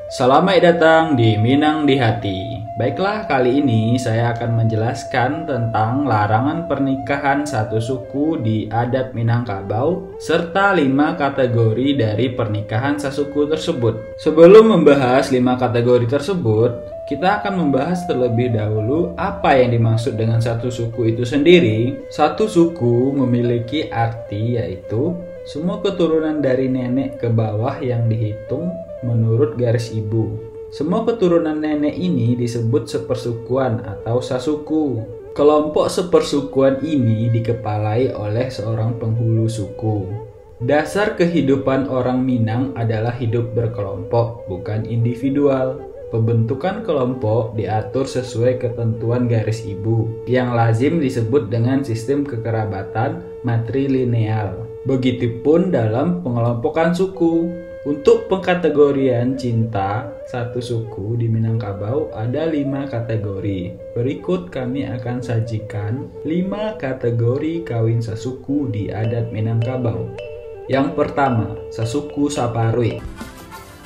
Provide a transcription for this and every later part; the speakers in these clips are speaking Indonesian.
Selamat datang di Minang di Hati. Baiklah, kali ini saya akan menjelaskan tentang larangan pernikahan satu suku di adat Minangkabau serta 5 kategori dari pernikahan sesuku tersebut. Sebelum membahas 5 kategori tersebut, kita akan membahas terlebih dahulu apa yang dimaksud dengan satu suku itu sendiri. Satu suku memiliki arti yaitu semua keturunan dari nenek ke bawah yang dihitung menurut garis ibu. Semua keturunan nenek ini disebut sepersukuan atau sasuku. Kelompok sepersukuan ini dikepalai oleh seorang penghulu suku. Dasar kehidupan orang Minang adalah hidup berkelompok, bukan individual. Pembentukan kelompok diatur sesuai ketentuan garis ibu, yang lazim disebut dengan sistem kekerabatan matrilineal. Begitupun dalam pengelompokan suku. Untuk pengkategorian cinta satu suku di Minangkabau ada 5 kategori. Berikut kami akan sajikan 5 kategori kawin sesuku di adat Minangkabau. Yang pertama, sesuku Saparui.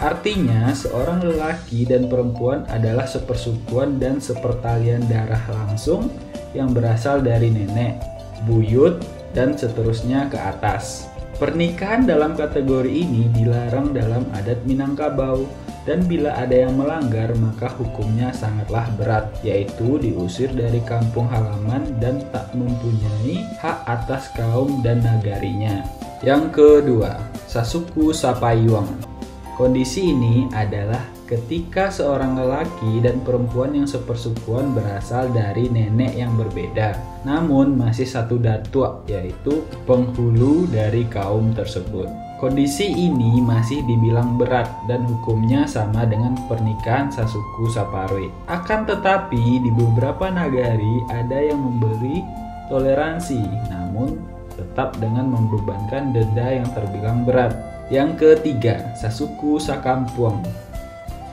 Artinya seorang lelaki dan perempuan adalah sepersukuan dan sepertalian darah langsung yang berasal dari nenek, buyut, dan seterusnya ke atas. Pernikahan dalam kategori ini dilarang dalam adat Minangkabau, dan bila ada yang melanggar maka hukumnya sangatlah berat, yaitu diusir dari kampung halaman dan tak mempunyai hak atas kaum dan nagarinya. Yang kedua, sasuku Sapayuang. Kondisi ini adalah ketika seorang lelaki dan perempuan yang sepersukuan berasal dari nenek yang berbeda, namun masih satu datuk, yaitu penghulu dari kaum tersebut. Kondisi ini masih dibilang berat dan hukumnya sama dengan pernikahan sasuku Saparui. Akan tetapi di beberapa nagari ada yang memberi toleransi, namun tetap dengan membebankan denda yang terbilang berat. Yang ketiga, sasuku Sakampuang.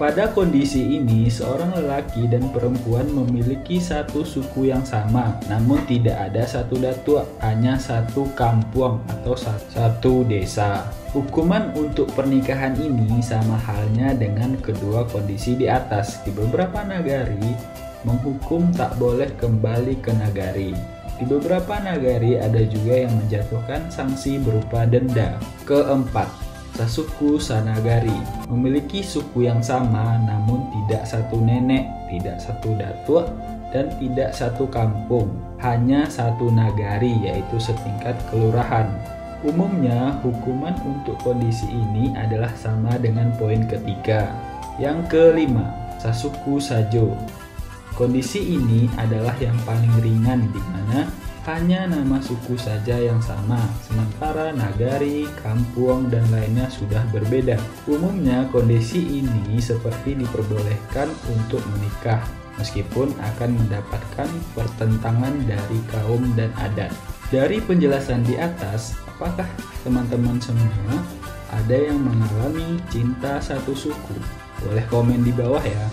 Pada kondisi ini, seorang lelaki dan perempuan memiliki satu suku yang sama, namun tidak ada satu datuk, hanya satu kampuang atau satu desa. Hukuman untuk pernikahan ini sama halnya dengan kedua kondisi di atas. Di beberapa nagari, menghukum tak boleh kembali ke nagari. Di beberapa nagari ada juga yang menjatuhkan sanksi berupa denda. Keempat, sasuku Sanagari. Memiliki suku yang sama namun tidak satu nenek, tidak satu datuk, dan tidak satu kampung. Hanya satu nagari, yaitu setingkat kelurahan. Umumnya hukuman untuk kondisi ini adalah sama dengan poin ketiga. Yang kelima, sasuku Sajo. Kondisi ini adalah yang paling ringan di mana hanya nama suku saja yang sama, sementara nagari, kampung, dan lainnya sudah berbeda. Umumnya kondisi ini seperti diperbolehkan untuk menikah, meskipun akan mendapatkan pertentangan dari kaum dan adat. Dari penjelasan di atas, apakah teman-teman semua ada yang mengalami cinta satu suku? Boleh komen di bawah ya.